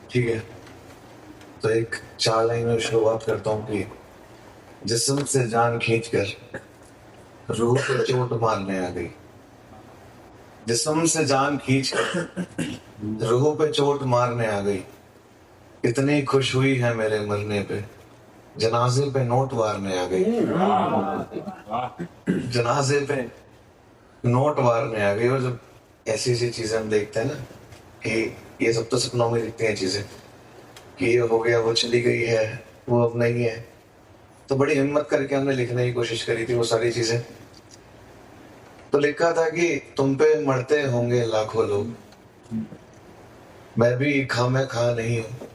ठीक है, तो एक 4 लाइन में शुरुआत करता हूँ कि जिस्म से जान खींचकर रूह पे चोट मारने आ गई। जिस्म से जान खींचकर रूह पे चोट मारने आ गई। इतनी खुश हुई है मेरे मरने पे, जनाजे पे नोट वारने आ गई। जनाजे पे नोट वारने आ गई। और जब ऐसी ऐसी चीजें हम देखते हैं ना कि ये सब तो सपनों में दिखती हैं चीजें कि ये हो गया, वो चली गई है, वो अब नहीं है, तो बड़ी हिम्मत करके हमने लिखने की कोशिश करी थी वो सारी चीजें। तो लिखा था कि तुम पे मरते होंगे लाखों लोग, मैं भी खामे खा नहीं हूं,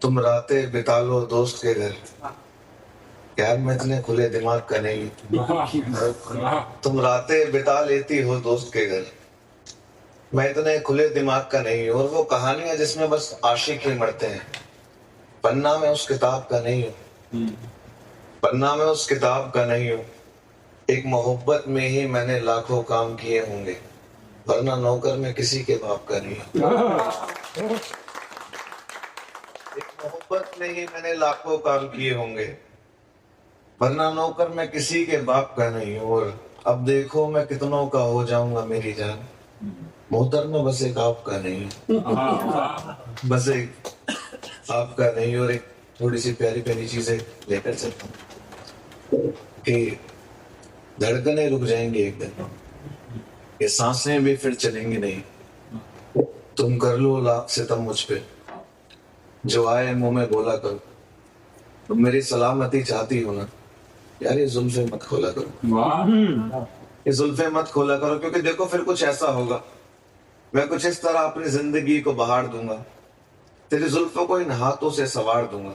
तुम रातें बिता लो दोस्त के घर। यार मैं इतने खुले दिमाग का नहीं हूं। तुम रातें बिता लेती हो दोस्त के घर, मैं इतने खुले दिमाग का नहीं हूं। और वो कहानियां जिसमें बस आशिक ही मरते हैं, पन्ना में उस किताब का नहीं हूं। पन्ना में उस किताब का नहीं हूं। एक मोहब्बत में ही मैंने लाखों काम किए होंगे, वरना नौकर में किसी के बाप का नहीं हूं। एक मोहब्बत में ही मैंने लाखों काम किए होंगे, वरना नौकर में किसी के बाप का नहीं हूं। और अब देखो मैं कितनों का हो जाऊंगा मेरी जान, मोहतरमा बस एक आपका नहीं हूं। बस एक आपका नहीं। और एक थोड़ी सी प्यारी प्यारी चीजें लेकर चलता हूं कि धड़कनें रुक जाएंगी एक दिन, ये सांसें भी फिर चलेंगी नहीं। तुम कर लो लाख सितम मुझ पे, जो आए मुंह में बोला करो। तुम मेरी सलामती चाहती हो ना, यार ये जुल्फे मत खोला करो। ये जुल्फे मत खोला करो, क्योंकि देखो फिर कुछ ऐसा होगा, मैं कुछ इस तरह अपनी जिंदगी को बहार दूंगा, तेरी जुल्फों को इन हाथों से सवार दूंगा,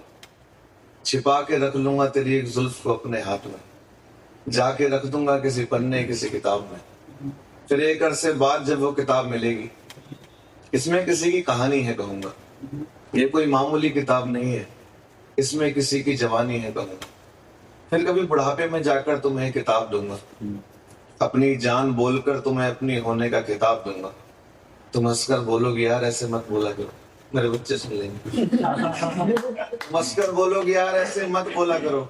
छिपा के रख लूंगा तेरी एक जुल्फ को अपने हाथ में, जाके रख दूंगा किसी पन्ने किसी किताब में। फिर एक अरसे बाद जब वो किताब मिलेगी, इसमें किसी की कहानी है कहूंगा, ये कोई मामूली किताब नहीं है, इसमें किसी की जवानी है कहूंगा। फिर कभी बुढ़ापे में जाकर तुम्हें किताब दूंगा, अपनी जान बोलकर तुम्हें अपनी होने का किताब दूंगा। तुम हंसकर बोलोगे यार ऐसे मत बोला करो, मेरे बच्चे सुन लेंगे। तुम हंसकर बोलोगे यार ऐसे मत बोला करो,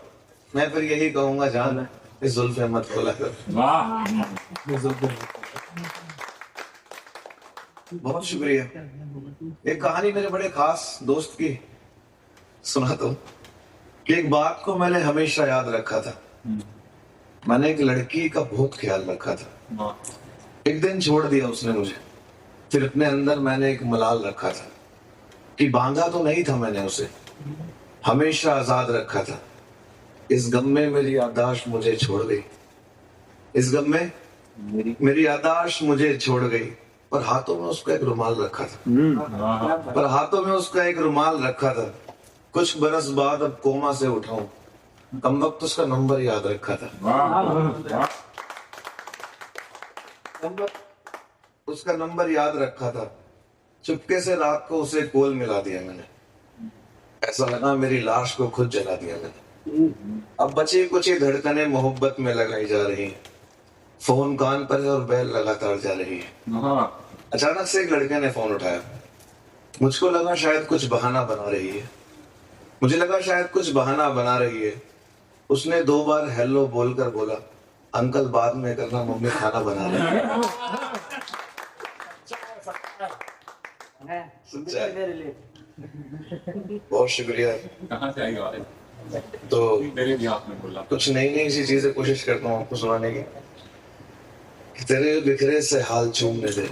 मैं फिर यही कहूंगा जान इस जुल्फे मत खोला करो। बहुत शुक्रिया। एक कहानी मेरे बड़े खास दोस्त की सुनाता हूं कि एक बात को मैंने हमेशा याद रखा था। मैंने एक लड़की का बहुत ख्याल रखा था। एक दिन छोड़ दिया उसने मुझे, फिर अपने अंदर मैंने एक मलाल रखा था कि बांधा तो नहीं था मैंने उसे, हमेशा आजाद रखा था। इस गम में मेरी याददाश्त मुझे छोड़ गई, इस गम में मेरी याददाश्त मुझे छोड़ गई। पर हाथों में उसका एक रुमाल रखा था, पर हाथों में उसका एक रुमाल रखा था। कुछ बरस बाद अब कोमा से उठाऊं, कम वक्त उसका नंबर याद रखा था। उसका नंबर याद रखा था। चुपके से रात को उसे कोल मिला दिया मैंने, ऐसा लगा मेरी लाश को खुद जला दिया मैंने। अब बची कुछ ही धड़कनें मोहब्बत में लगाई जा रही हैं, फोन कान पर है और बैल लगातार जा रही है। अचानक से एक लड़के ने फोन उठाया, मुझको लगा शायद कुछ बहाना बना रही है, मुझे लगा शायद कुछ बहाना बना रही है। उसने 2 बार हेलो बोलकर बोला, अंकल बाद में करना, मम्मी खाना बना रही है। बहुत शुक्रिया। कहाँ से आई आवाज़? तो मेरे भी हाथ में बोला। कुछ नई नई सी चीजें कोशिश करता हूँ आपको सुनाने की। तेरे बिखरे से हाल चूमने दे,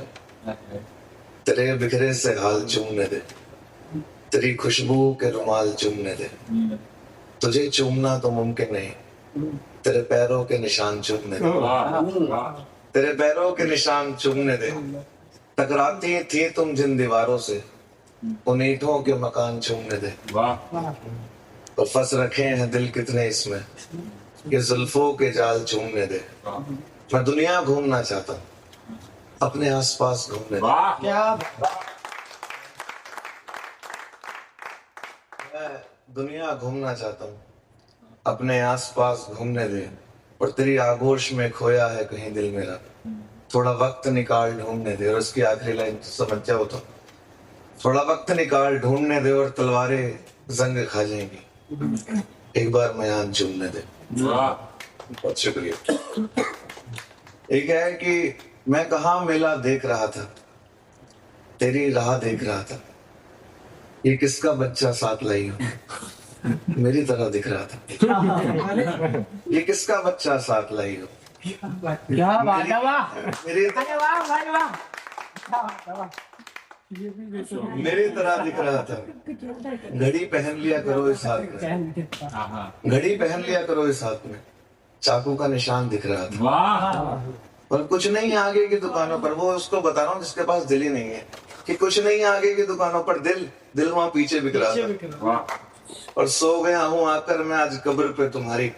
तेरे बिखरे से हाल चूमने दे, तेरी खुशबू के रुमाल चूमने दे। तुझे चूमना तो मुमकिन नहीं, तेरे पैरों के निशान चूमने दे, तेरे पैरों के निशान चूमने दे। टकराती थी तुम जिन दीवारों से, उन ईंटों के मकान चूमने दे। और फंस रखे हैं दिल कितने इसमें, ये जुल्फों के जाल चूमने दे। मैं दुनिया घूमना चाहता हूँ, अपने आसपास घूमने दे। मैं दुनिया घूमना चाहता हूँ, अपने आसपास घूमने दे। और तेरी आगोश में खोया है कहीं दिल मेरा, थोड़ा वक्त निकाल ढूंढने दे। और उसकी आखिरी लाइन समझ जाओ तो, थोड़ा वक्त निकाल, ढूंढने दे और तलवारें जंग खा जाएंगी, एक बार मयान चूमने दे। वाह बहुत शुक्रिया। एक है कि मैं कहाँ मेला देख रहा था, तेरी राह देख रहा था, ये किसका बच्चा साथ लाई हो, मेरी तरह दिख रहा था, ये किसका बच्चा साथ लाई हो, क्या बात है, वाह मेरी अरे वाह वाह वाह, क्या बात है, वाह। मेरी तरह दिख रहा था। घड़ी पहन लिया करो इस हाथ में, घड़ी पहन लिया करो इस हाथ में, चाकू का निशान दिख रहा था। वाह और कुछ नहीं आगे की दुकानों पर, वो उसको बता रहा हूँ जिसके पास दिल ही नहीं है, कि कुछ नहीं आगे की दुकानों पर, दिल वहां पीछे बिक रहा था। वाह और सो गया हूँ आकर मैं आज कब्र पे तुम्हारी,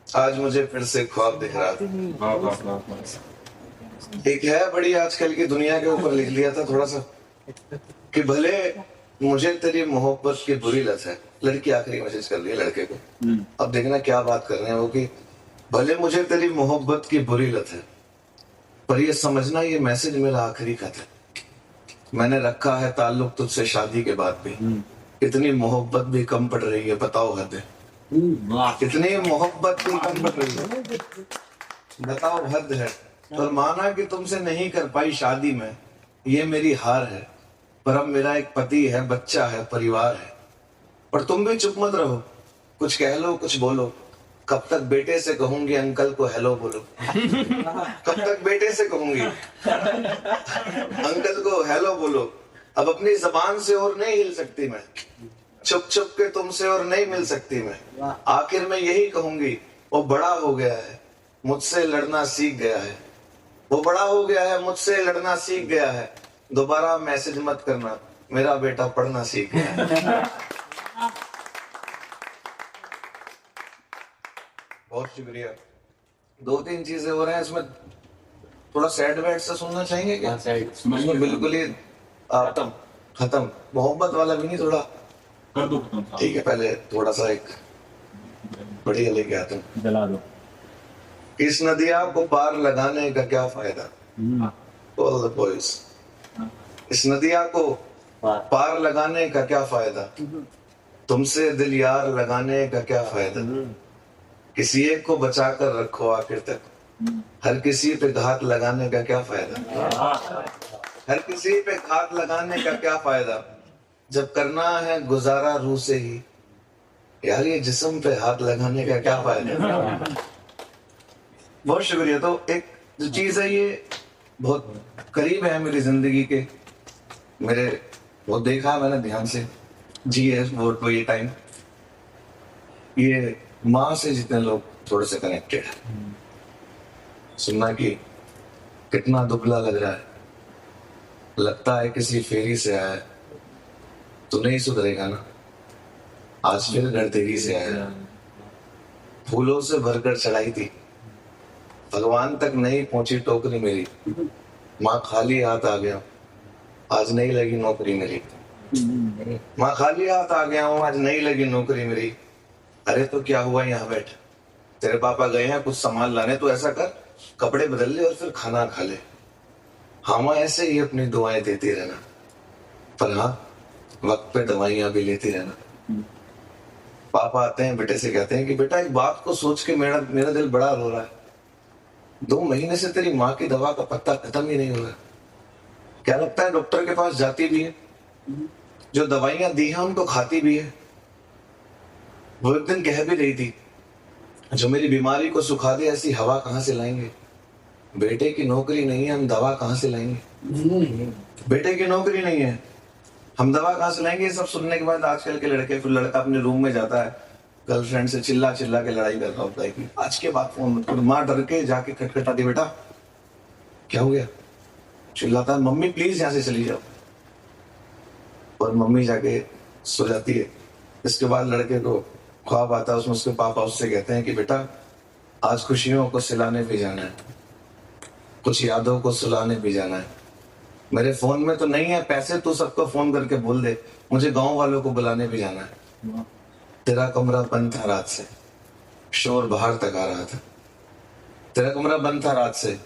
आज मुझे फिर से ख्वाब दिख रहा था। वाह वाह वाह। एक है बड़ी आजकल की दुनिया के ऊपर लिख लिया था थोड़ा सा, कि भले मुझे तेरी मोहब्बत की बुरी लत है, लड़की आखिरी मैसेज कर रही है लड़के को, अब देखना क्या बात कर रहे हैं वो, कि भले मुझे तेरी मोहब्बत की बुरी लत है, पर ये समझना ये मैसेज मेरा आखिरी खत है, मैंने रखा है ताल्लुक तुझसे शादी के बाद भी, इतनी मोहब्बत भी कम पड़ रही है, बताओ हद है, वाह इतनी मोहब्बत भी कम पड़ रही है, बताओ हद है। पर माना कि तुमसे नहीं कर पाई शादी में, ये मेरी हार है, पर अब मेरा एक पति है, बच्चा है, परिवार है, पर तुम भी चुप मत रहो, कुछ कह लो कुछ बोलो, कब तक बेटे से कहूंगी अंकल को हेलो बोलो, कब तक बेटे से कहूंगी अंकल को हेलो बोलो, अब अपनी जबान से और नहीं हिल सकती मैं, छुप छुप के तुमसे और नहीं मिल सकती मैं, आखिर में यही कहूंगी, वो बड़ा हो गया है मुझसे लड़ना सीख गया है, वो बड़ा हो गया है मुझसे लड़ना सीख गया है, दोबारा मैसेज मत करना, मेरा बेटा पढ़ना सीख गया है। बहुत शुक्रिया। दो तीन चीजें हो रहे हैं इसमें, थोड़ा सैड वैड से सुनना चाहेंगे क्या? इसमें बिल्कुल ही खत्म, मोहब्बत वाला भी नहीं, थोड़ा कर दो खत्म साहब। ठीक है, पहले थोड़ा सा एक बढ़िया लेके आता हूँ। जला दो। इस नदिया को पार लगाने का क्या फायदा, All the boys, इस नदिया को पार लगाने का क्या फायदा, तुमसे दिल यार लगाने का क्या फायदा, किसी एक को बचा कर रखो आखिर तक, हर किसी पे घात लगाने का क्या फायदा, हर किसी पे घात लगाने का क्या फायदा, जब करना है गुजारा रूह से ही, यार ये जिस्म पे हाथ लगाने का क्या फायदा। बहुत शुक्रिया। तो एक जो चीज है ये बहुत करीब है मेरी जिंदगी के, मेरे वो देखा मैंने ध्यान से, जी है वो ये टाइम, ये माँ से जितने लोग थोड़े से कनेक्टेड है, सुनना कि कितना दुबला लग रहा है, लगता है किसी फेरी से आया है, तो नहीं सुधरेगा ना, आज फिर घर तेरी से आया, फूलों से भरकर चढ़ाई थी, भगवान तक नहीं पहुंची टोकरी मेरी, माँ खाली हाथ आ गया, आज नहीं लगी नौकरी मेरी, माँ खाली हाथ आ गया हूँ, आज नहीं लगी नौकरी मेरी, अरे तो क्या हुआ यहाँ बैठ, तेरे पापा गए हैं कुछ सामान लाने, तो ऐसा कर कपड़े बदल ले और फिर खाना खा ले, हाँ माँ ऐसे ही अपनी दुआएं देती रहना, पर हाँ वक्त पे दवाइयां भी लेती रहना। पापा आते हैं बेटे से कहते हैं कि बेटा एक बात को सोच के मेरा मेरा दिल बड़ा रो रहा है, 2 महीने से तेरी माँ की दवा का पत्ता खत्म ही नहीं हो रहा, क्या लगता है डॉक्टर के पास जाती भी है, जो दवाइयां दी हैं उनको खाती भी है, वो एक दिन कह भी रही थी जो मेरी बीमारी को सुखा दे ऐसी हवा कहाँ से लाएंगे, बेटे की नौकरी नहीं है हम दवा कहाँ से लाएंगे, बेटे की नौकरी नहीं है हम दवा कहाँ से लाएंगे। ये सब सुनने के बाद आजकल के लड़के, फिर लड़का अपने रूम में जाता है, गर्लफ्रेंड से चिल्ला चिल्ला के लड़ाई कर रहा होता है कि आज के बाद फोन मत करो, माँ डर के जाके खटखटाती, बेटा क्या हो गया, चिल्लाता है मम्मी प्लीज यहाँ से चली जाओ, और मम्मी जाके सो जाती है। इसके बाद लड़के को ख्वाब आता है, उसमें उसके पापा उससे कहते हैं कि बेटा आज खुशियों को सिलाने भी जाना है, कुछ यादों को सुलाने भी जाना है, मेरे फोन में तो नहीं है पैसे, तू सबको फोन करके बोल दे, मुझे गांव वालों को बुलाने भी जाना है, तेरा कमरा बंद था रात से, शोर बाहर तक आ रहा था, तेरा कमरा बंद था रात से,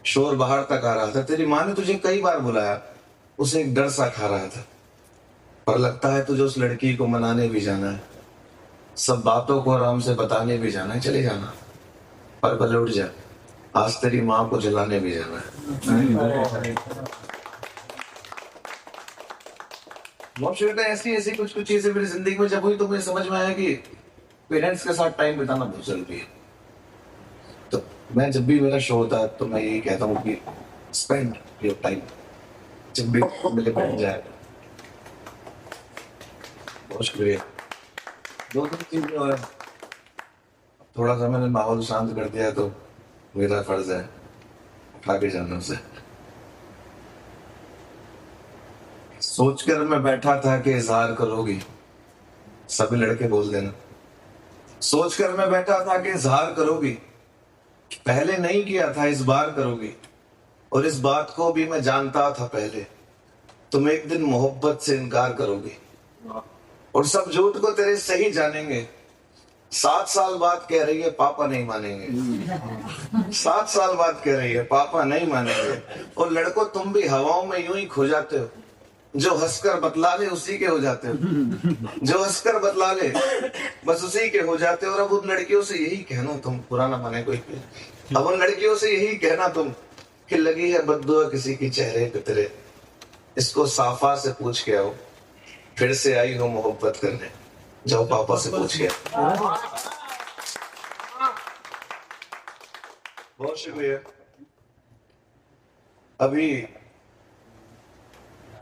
शोर बाहर तक आ रहा था, तेरी माँ ने तुझे कई बार बुलाया, उसे एक डर सा खा रहा था, और लगता है तुझे उस लड़की को मनाने भी जाना है, सब बातों को आराम से बताने भी जाना है, चले जाना, पर भले उठ जा, आज तेरी माँ को जलाने भी जाना है। बहुत शुरू ऐसी ऐसी कुछ कुछ चीजें मेरी जिंदगी में जब हुई तो मुझे समझ में आया कि पेरेंट्स के साथ टाइम बिताना बहुत जरूरी है। तो मैं जब भी मेरा शो होता है तो मैं यही कहता हूँ कि स्पेंड योर टाइम, जब भी मिले बैठ जाए। बहुत शुक्रिया। दो तीन चीजें और थोड़ा सा मैंने माहौल शांत कर दिया तो मेरा फर्ज है उठा के जाना उसे। सोचकर मैं बैठा था कि इजहार करोगी, सभी लड़के बोल देना। सोचकर मैं बैठा था कि इजहार करोगी, पहले नहीं किया था इस बार करोगी, और इस बात को भी मैं जानता था पहले, तुम एक दिन मोहब्बत से इनकार करोगी और सब झूठ को तेरे सही जानेंगे। 7 साल बाद कह रही है पापा नहीं मानेंगे, 7 साल बाद कह रही है पापा नहीं मानेंगे। और लड़कों तुम भी हवाओं में यूं ही खो जाते हो, जो हंसकर बतला ले उसी के हो जाते हो, जो हंसकर बतला ले बस उसी के हो जाते हो। और अब उन लड़कियों से यही कहना तुम, पुराना माने कोई, अब उन लड़कियों से यही कहना तुम कि लगी है बद्दुआ किसी की चेहरे पे तेरे, इसको साफा से पूछ के आओ, फिर से आई हो मोहब्बत करने, जाओ पापा से पूछ के। बहुत शुक्रिया। अभी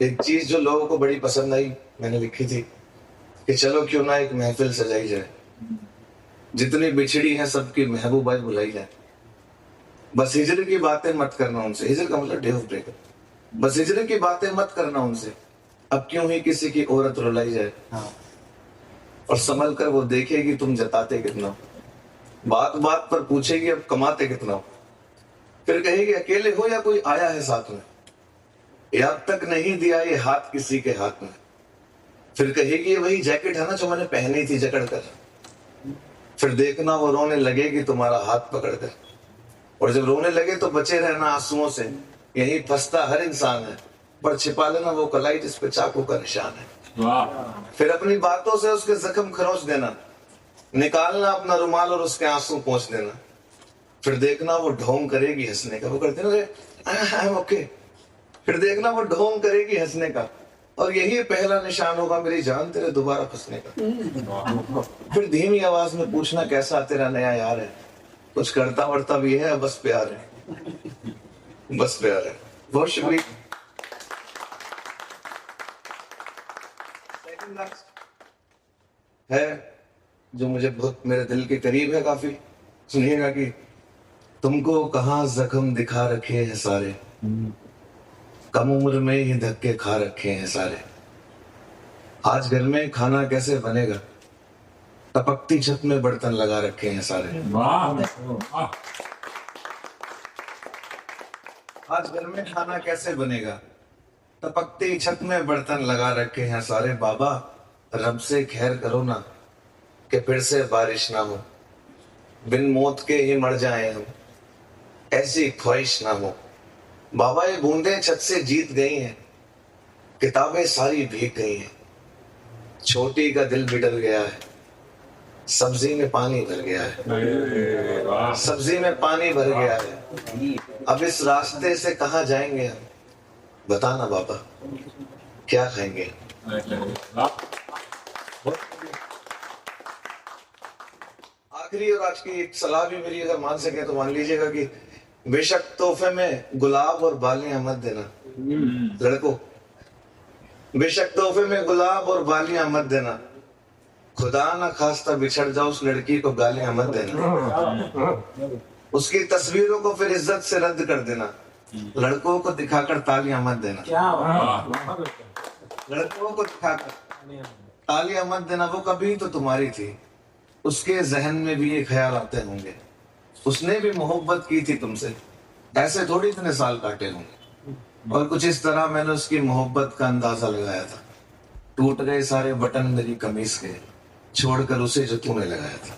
एक चीज जो लोगों को बड़ी पसंद आई मैंने लिखी थी कि चलो क्यों ना एक महफिल सजाई जाए, जितनी बिछड़ी है सबकी महबूबा बुलाई जाए। बस हिजर की बातें मत करना उनसे, हिजर का मतलब डे ऑफ ब्रेकअप, बस हिजर की बातें मत करना उनसे, अब क्यों ही किसी की औरत रुलाई जाए। और संभल कर वो देखेगी तुम जताते कितना हो, बात बात पर पूछेगी अब कमाते कितना हो, फिर कहेगी अकेले हो या कोई आया है साथ में, या अब तक नहीं दिया ये हाथ किसी के हाथ में, फिर कहेगी ये वही जैकेट है ना जो मैंने पहनी थी जकड़ कर, फिर देखना वो रोने लगेगी तुम्हारा हाथ पकड़ कर, और जब रोने लगे तो बचे रहना आंसुओं से, यही फंसता हर इंसान है, पर छिपा लेना वो कलाई जिस पे चाकू का निशान है। फिर अपनी बातों से उसके जख्म खरोच देना, निकालना अपना रुमाल और उसके आंसू पोंछ देना, फिर देखना वो ढोंग करेगी हंसने का, वो करते ना ओके, फिर देखना वो ढोंग करेगी हंसने का, और यही पहला निशान होगा मेरी जान तेरे दोबारा फंसने का। फिर धीमी आवाज में पूछना कैसा तेरा नया यार है, कुछ करता वरता भी है बस प्यार है, बस प्यार है। बहुत शुक्रिया। है जो मुझे बहुत मेरे दिल के करीब है काफी, सुनिएगा कि तुमको कहाँ जख्म दिखा रखे हैं सारे, कम उम्र में ही धक्के खा रखे हैं सारे, आज घर में खाना कैसे बनेगा, टपकती छत में बर्तन लगा रखे हैं सारे। आज घर में खाना कैसे बनेगा, टपकती छत में बर्तन लगा रखे हैं सारे। बाबा रब से खैर करो ना कि फिर से बारिश ना हो, बिन मौत के ही मर जाए हम, ऐसी ख्वाहिश ना हो। बाबा ये बूंदें छत से जीत गई हैं, किताबें सारी भीग गई हैं, छोटी का दिल भी डर गया है, सब्जी में पानी भर गया है, सब्जी में पानी भर गया है, अब इस रास्ते से कहाँ जाएंगे हम, बताना बाबा क्या खाएंगे। आखिरी और आज की एक सलाह भी मेरी अगर मान सके तो मान लीजिएगा कि बेशक तोहफे में गुलाब और बालियां मत देना लड़कों, बेशक तोहफे में गुलाब और बालियां मत देना, खुदा ना खास्ता बिछड़ जाओ उस लड़की को गालियां मत देना, उसकी तस्वीरों को फिर इज्जत से रद्द कर देना, लड़कों को दिखाकर तालियां मत देना, लड़कों को दिखाकर तालियां मत देना, वो कभी तो तुम्हारी थी, उसके जहन में भी ये ख्याल आते होंगे, उसने भी मोहब्बत की थी तुमसे, ऐसे थोड़ी इतने साल काटे होंगे। और कुछ इस तरह मैंने उसकी मोहब्बत का अंदाजा लगाया था, टूट गए सारे बटन मेरी कमीज के, छोड़कर उसे जो तूने लगाया था।